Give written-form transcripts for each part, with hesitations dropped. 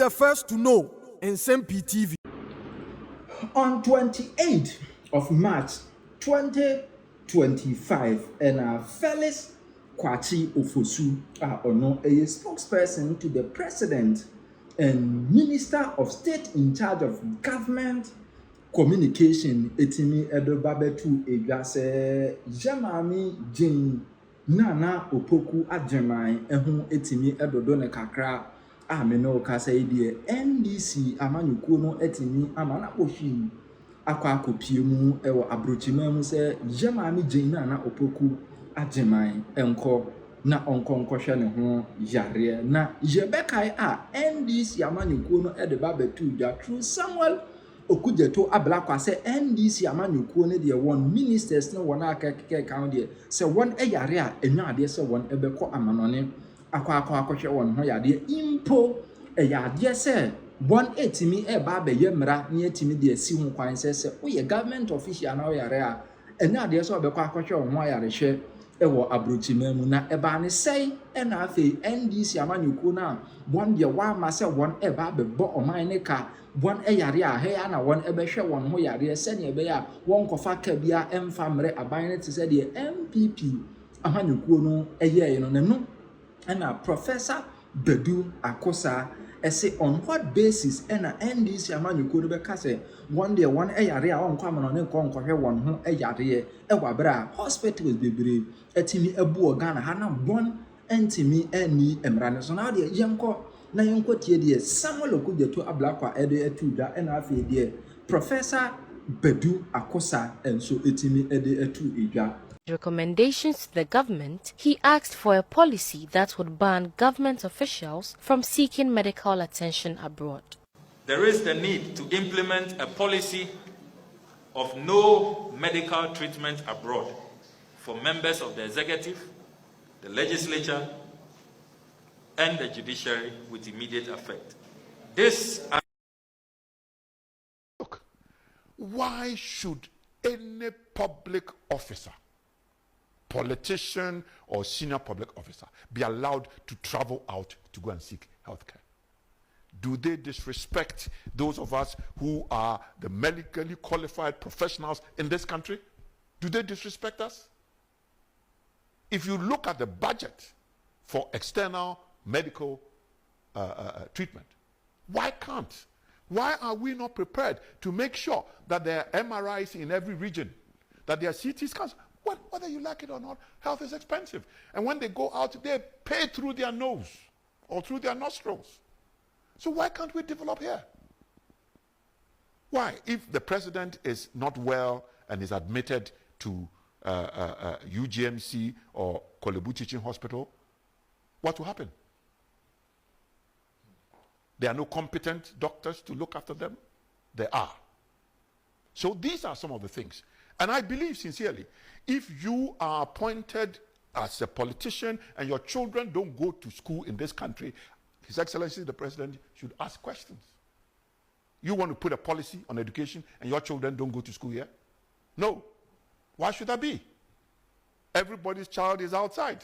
the first to know Nsem-Pii TV. On 28th of March 2025, and Felix Kwakye Ofosu Ono, a spokesperson to the president and Minister of State in charge of government communication, etimi edobabetu egase jamami jin nana opoku ajemai ehun etimi edodo ne kakra ameno kasa idie NDC amanyuku no etimi amana poshi akwa akopiemu ewo abrochimemu se jamami jin nana opoku ajemai enko na onkonkoshe ne ho yare na yebekai NDC amanyuku no edebabetu ja through Samuel Okudzeto ablakwa se NDC amanyukuo ne de won ministers ne won akeke kan de se won eyare a enwade se won ebekọ amanone akwa won ho yade impo eyade se won etimi eba abeye mra ne etimi de asi ho kwan se oye government official na oyare a enwade se obekọ akọhwe won ho yare hwe ewo abrochimemu na eba ne sei na afi NDC amanyukuo na won de wa ma se won eba abebo oman ne ka won eyare a he na won ebehwe won ho yare se ne ebe ya won kofa ka bia emfa mre aban ne te se de MPP amanyukuo no eye no ne na Professor Bedu Akosa ese on what basis na NDC amanyukuo no be ka se won de won eyare a won kwa amano ne nkohwe won ho eyare ewa bra hospitals bebre etimi ebu organ ha na won entimi ani emrane so na de yenko na yenkotie de Samuel Okudzeto ablakwa ede etuda na afi de Professor Bedu Akosa enso etimi ede etu edwa. Recommendations to the government, he asked for a policy that would ban government officials from seeking medical attention abroad. There is the need to implement a policy of no medical treatment abroad for members of the executive, the legislature, and the judiciary with immediate effect. Look, why should any public officer, politician or senior public officer, be allowed to travel out to go and seek health care? Do they disrespect those of us who are the medically qualified professionals in this country? Do they disrespect us? If you look at the budget for external medical treatment, why are we not prepared to make sure that there are MRIs in every region, that there are CT scans? Whether you like it or not, health is expensive. And when they go out, they pay through their nose or through their nostrils. So why can't we develop here? Why? If the president is not well and is admitted to UGMC or Kolebu Teaching Hospital, what will happen? There are no competent doctors to look after them. There are. So these are some of the things. And I believe sincerely, if you are appointed as a politician and your children don't go to school in this country, His Excellency the President should ask questions. You want to put a policy on education and your children don't go to school here? No. Why should that be? Everybody's child is outside.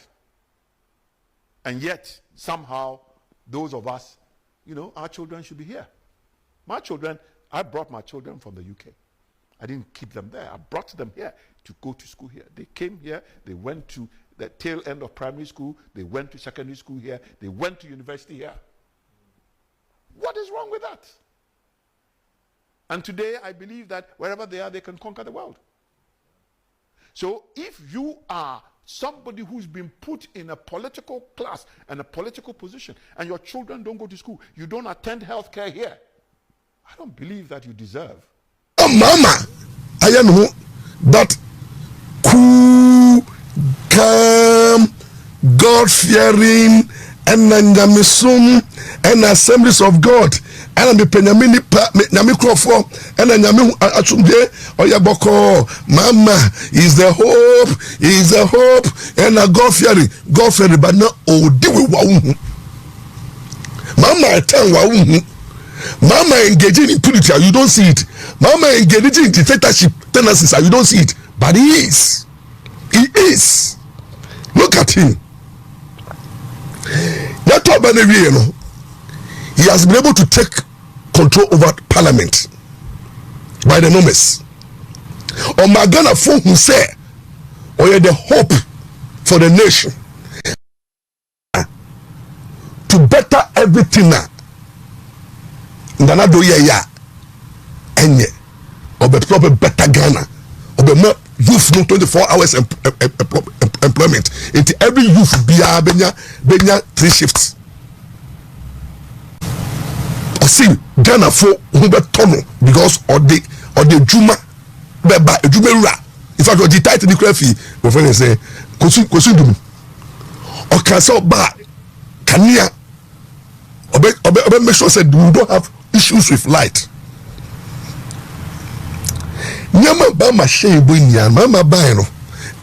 And yet, somehow, those of us, our children should be here. My children, I brought my children from the UK. I didn't keep them there. I brought them here to go to school here. They came here, they went to the tail end of primary school, they went to secondary school here, they went to university here. What is wrong with that? And today, I believe that wherever they are, they can conquer the world. So if you are somebody who's been put in a political class and a political position, and your children don't go to school, you don't attend health care here, I don't believe that you deserve. Oh, Mama, I know that cool, calm, God-fearing, and Nyamisum, and Assemblies of God, and the Penyamini Namikrofo, and Nyami Achunde, Oyaboko, Mama is the hope, and a God-fearing, but not Odiwi Wau. Mama, I tell Wau. Mama engaging in politics, you don't see it. Mama engaging in dictatorship tendencies, you don't see it. But he is. Look at him. He has been able to take control over parliament by the numbers. On Magana phone who say, or the hope for the nation to better everything now. Nana do ya enye or be proper better Ghana or be more youth no 24 hours employment into every youth benya 3 shifts. I see Ghana for who be tono because or the juma beba juma in fact the title the fee my friend say kosu dum or can so ba kania or make sure said we don't have issues with light. Nyama ba ma shey bo nyan mama ba no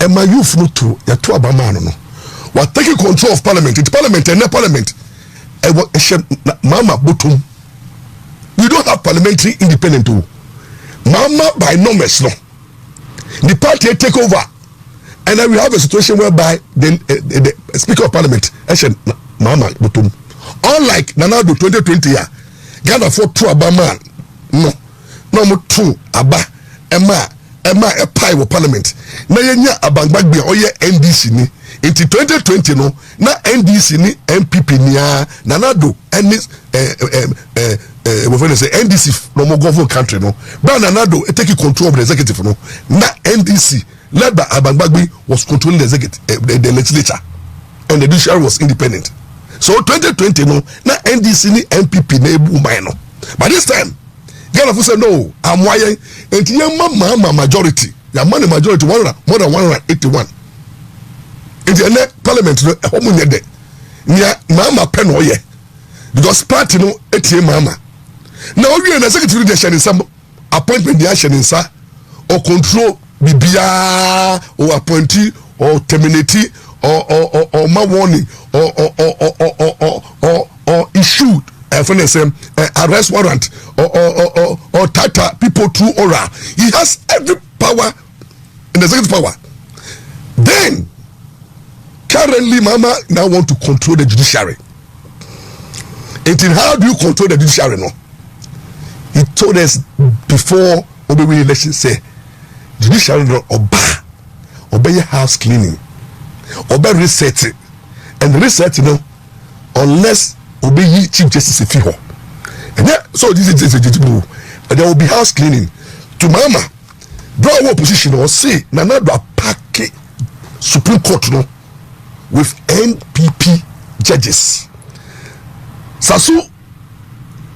e ma youth no to ya to abama no we taking control of parliament. It's parliament and parliament mama botum. We don't have parliamentary independent too. Mama by numbers no. The party take over and then we have a situation whereby the speaker of parliament mama botum. Unlike Nanado 2020 year, Ghana for two Abama no more two Abba Emma a pie of parliament. Na yenya abangbagbe oye NDC ni. Into 2020 no na NDC ni MPP ni Nanado and NDC no more government country no. But Nanado taking control of the executive no. Na NDC led by Abangbagbe was controlling the executive, the legislature, and the judiciary was independent. So 2020 no na NDC ni MPP na ebu man no. But this time Ghana for say no, I'm why and Mama majority. Ya money majority more than 181. In the parliament no homo nyede. Nya mama pen oye. Because party no etie mama. Now we na secretary de share some appointment de share nsa or control bibia or appointee or terminate or ma warning or issued arrest warrant or tata people through oral. He has every power in the executive power. Then currently Mama now want to control the judiciary. And how do you control the judiciary no? He told us before Obewe election say judiciary no obey house cleaning. Obey reset it. And reset you know unless obey chief justice if you and then, so this is a judicial and there will be house cleaning to Mama draw our position or say Nanado pack Supreme Court no with NPP judges Sasu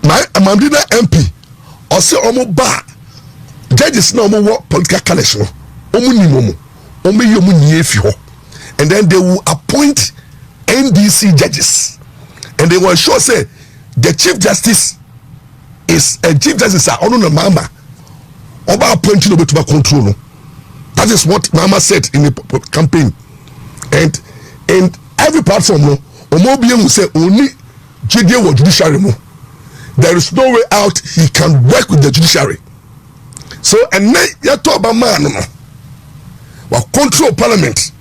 my Amandina MP or say omo ba judges no omo political college no omo ni momo omo yomu ni efi ho and then they will appoint NDC judges and they will ensure say the chief justice is a chief justice ono na Mama oba appointing no betuba control no. That is what Mama said in the campaign and in every platform no omo bi emu say only judiciary no. There is no way out. He can work with the judiciary. So and then you talk about man no. Well, control parliament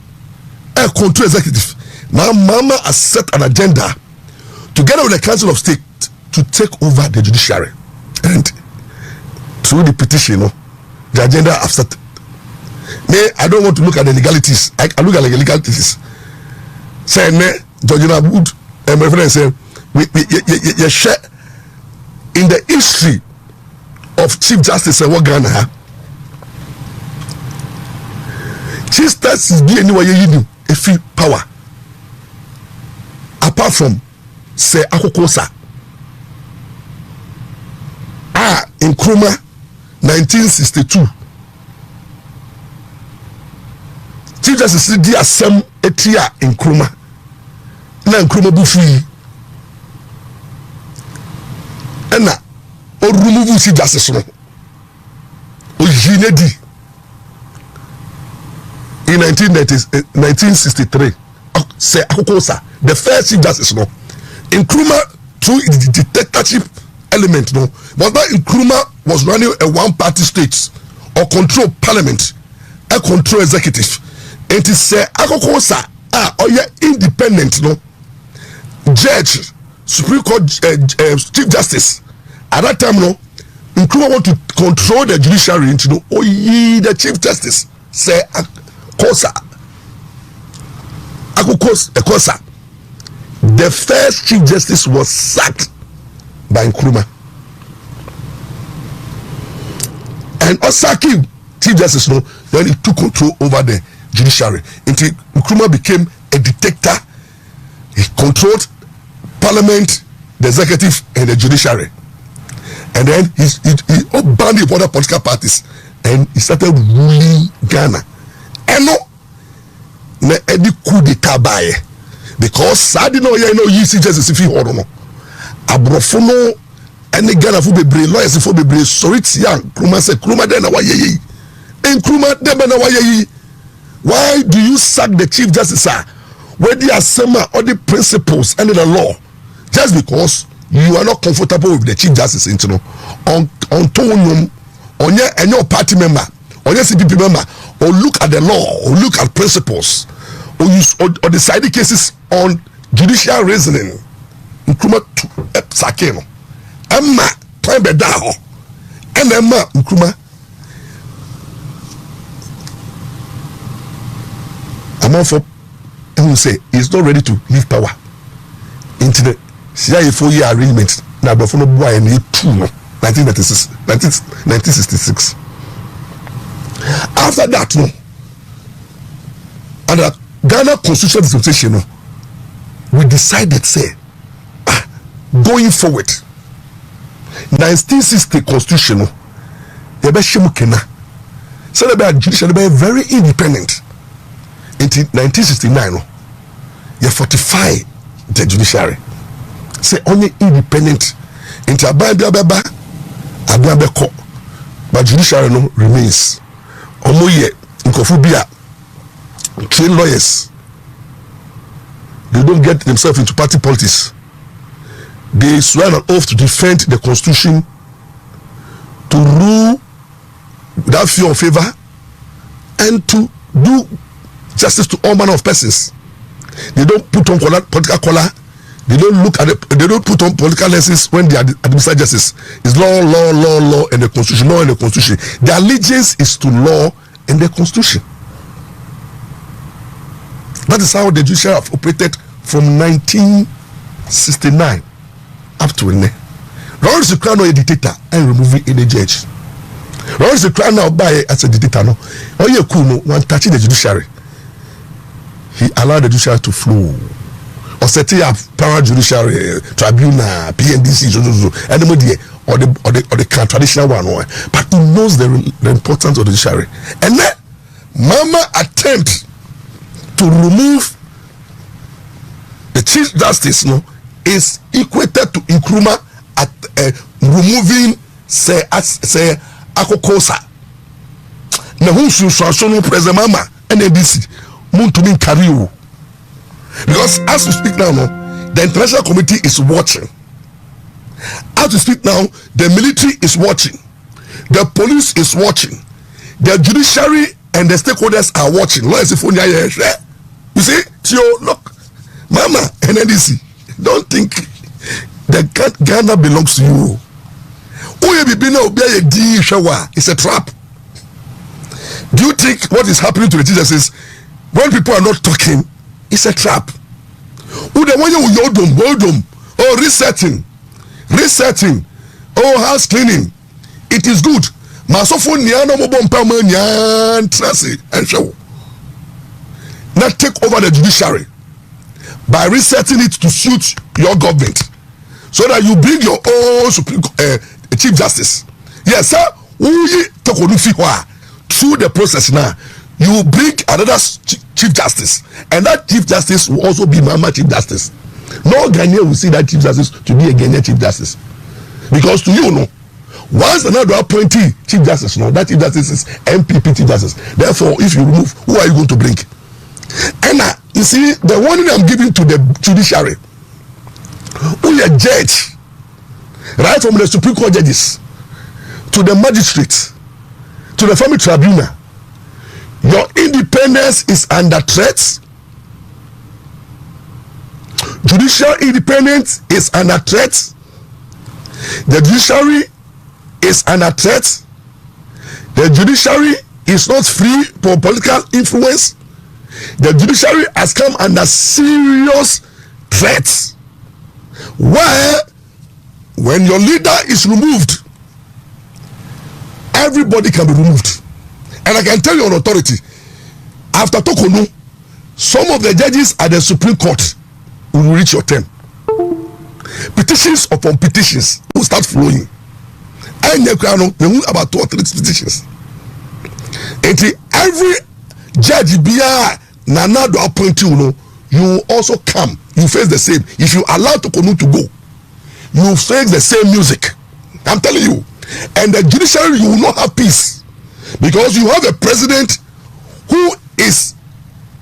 and control executive. Now Mama has set an agenda together with the Council of State to take over the judiciary. And through the petition, the agenda has started. I don't want to look at the legalities. I look at the legalities. Say, Georgina Wood and my friend say, we share in the history of Chief Justice and what Ghana. Chief Justice be anywhere you need a free power. Apart from say Akokosa. In Nkrumah 1962. Chief Justice di asem etia Nkrumah. Na Nkrumah bu free. Ena o remove Chief Justice no. O jinedi. In 1963. Say Akokosa, the first Chief Justice no. Nkrumah through the dictatorship element no. But that Nkrumah was running a one-party state or control parliament, a control executive. And to say Akokosa or independent no judge Supreme Court Chief Justice at that time, no, Nkrumah want to control the judiciary into the Chief Justice say Kosa. Kosa. The first Chief Justice was sacked by Nkrumah. And Osaki Chief Justice, no, then he took control over the judiciary. Until Nkrumah became a dictator. He controlled Parliament, the executive, and the judiciary. And then he banned the other political parties, and he started ruling Ghana. And no, any coup d'etat by because Sadi no you see just if you hold on. Abrofono any Ghana for be lawyers for be sorry young. Nkrumah say Nkrumah then why ye? Nkrumah then why ye? Why do you sack the Chief Justice? Where the assembly or the principles and the law, just because you are not comfortable with the Chief Justice, on tone on your party member, or your CPP member, or look at the law, or look at principles, or use or decide the cases on judicial reasoning. Nkrumah sakeno, Emma time bedaho, and Emma Nkrumah. Among for. And we say he's not ready to leave power into the CIA 4-year arrangement. Now, before no boy and 1966. After that, no, under Ghana Constitutional Dispensation, no, we decided say, going forward, 1960 Constitution, no, the Beshimukena, so the judicial be very independent. Until 1969, no, you fortify the judiciary. Say only independent. Until Ababa, but judiciary no remains. Omoye, Nkofubia, trained lawyers. They don't get themselves into party politics. They swear an oath to defend the constitution, to rule without fear or favor, and to do justice to all manner of persons. They don't put on political color. They don't look at they don't put on political lenses when they administer justice. It's law, and the constitution, law and the constitution. Their allegiance is to law and the constitution. That is how the judiciary have operated from 1969 up to now. Lawrence the Crown a dictator and removing any judge. Lawrence the Crown now by as a dictator no. Oh yeah, cool no one touching the judiciary. He allowed the judiciary to flow. Or setting up power judiciary tribunal, PNDC, anybody or the traditional one. But he knows the importance of the judiciary. And then Mama attempt to remove the Chief Justice is equated to Nkrumah at removing say Akokosa. Na who should President Mama NDC Muntumin Kariu. Because as we speak now, the international committee is watching. As we speak now, the military is watching. The police is watching. The judiciary and the stakeholders are watching. You see, Tio, look, Mama and NDC, don't think that Ghana belongs to you. It's a trap. Do you think what is happening to the teachers is when people are not talking? It's a trap. Oh, resetting, oh, house cleaning. It is good. Now take over the judiciary by resetting it to suit your government, so that you bring your own Chief Justice. Yes, sir. Through the process now, you bring another Chief Justice, and that Chief Justice will also be Mama Chief Justice. No Ghanaian will see that Chief Justice to be a Ghanaian Chief Justice, because to you, once another appointee Chief Justice, that Chief Justice is MPP Chief Justice. Therefore, if you remove, who are you going to bring? And you see, the warning I'm giving to the judiciary, who are judge, right from the Supreme Court judges to the magistrates to the family tribunal, your independence is under threat. Judicial independence is under threat. The judiciary is under threat. The judiciary is not free from political influence. The judiciary has come under serious threats. Where when your leader is removed, everybody can be removed. And I can tell you on authority, after Tokonu, some of the judges at the Supreme Court will reach your term. Petitions upon petitions will start flowing. I know about 2 or 3 petitions. And every judge be Nana do appoint you will also come. You face the same. If you allow Tokonu to go, you face the same music. I'm telling you. And the judiciary, you will not have peace, because you have a president who is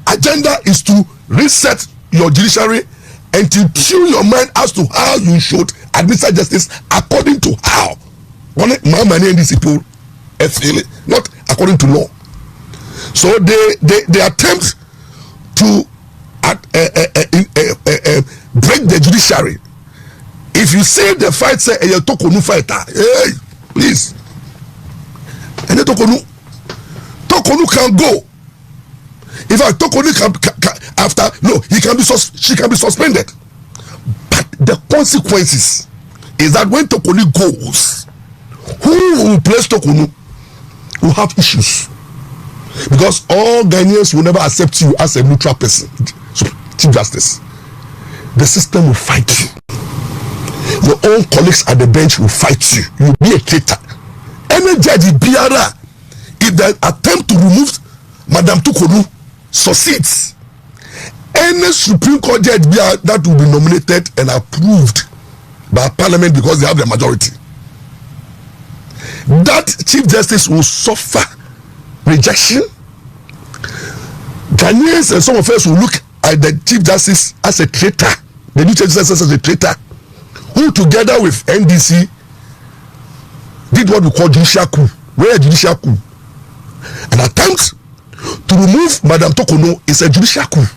agenda is to reset your judiciary and to tune your mind as to how you should administer justice according to how Mahama and NDC people feel it, not according to law. So they attempt to break the judiciary. If you say the fight say a Tokonu fighter, hey, please, and the Tokonu can go. In fact, Tokonu can after she can be suspended. But the consequences is that when Tokonu goes, who will replace Tokonu will have issues, because all Ghanaians will never accept you as a neutral person, Chief Justice. The system will fight you. Your own colleagues at the bench will fight you. You'll be a traitor. Any judge Biara, if they attempt to remove Madam Tokonu, succeeds. Any Supreme Court judge Biara that will be nominated and approved by Parliament because they have the majority, that Chief Justice will suffer rejection. Ghanaians and some of us will look at the Chief Justice as a traitor, the new Chief Justice as a traitor, who together with NDC did what we call judicial coup. Where a judicial coup? An attempt to remove Madam Tokonu is a judicial coup.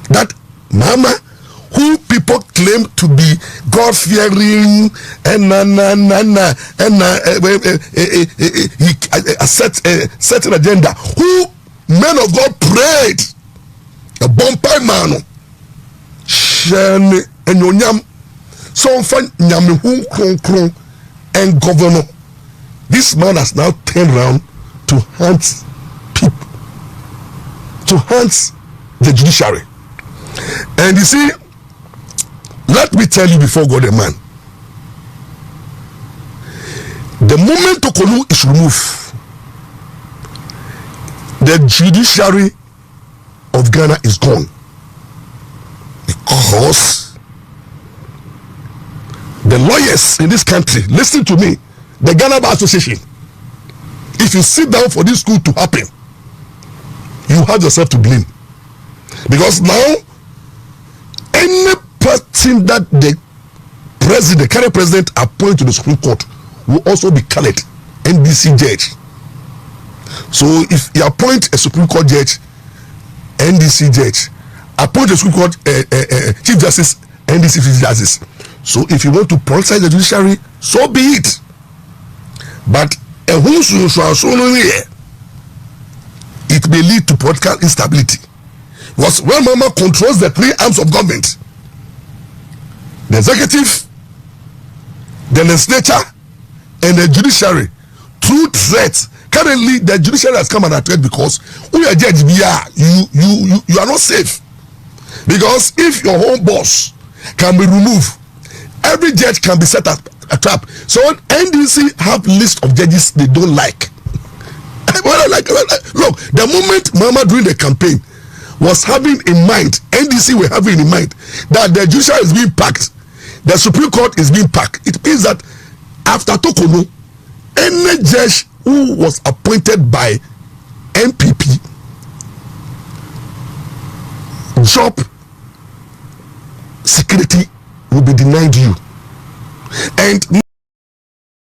That Mahama, who people claim to be God-fearing and set an agenda, who men of God prayed, a bompai mano, Shane and Yonyam, so fun Yamihu Kron and governor. This man has now turned around to hunt people, to hunt the judiciary. And you see, let me tell you before God, a man, the moment Tokonu is removed, the judiciary of Ghana is gone, because the lawyers in this country, listen to me, the Ghana Bar Association, if you sit down for this school to happen, you have yourself to blame, because now any person that the current president appoint to the Supreme Court will also be colored NDC judge. So if you appoint a Supreme Court judge, NDC judge, appoint a Supreme Court Chief Justice, NDC Chief Justice. So if you want to politicize the judiciary, so be it. But it may lead to political instability. Because when Mama controls the 3 arms of government, the executive, the legislature, and the judiciary, through threats. Currently, the judiciary has come under threat because we are judge you are not safe. Because if your home boss can be removed, every judge can be set a trap. So NDC have list of judges they don't like. Look, the moment Mama during the campaign was having in mind, NDC were having in mind that the judiciary is being packed, the Supreme Court is being packed. It means that after Tokonu, any judge who was appointed by NPP, job security will be denied you. And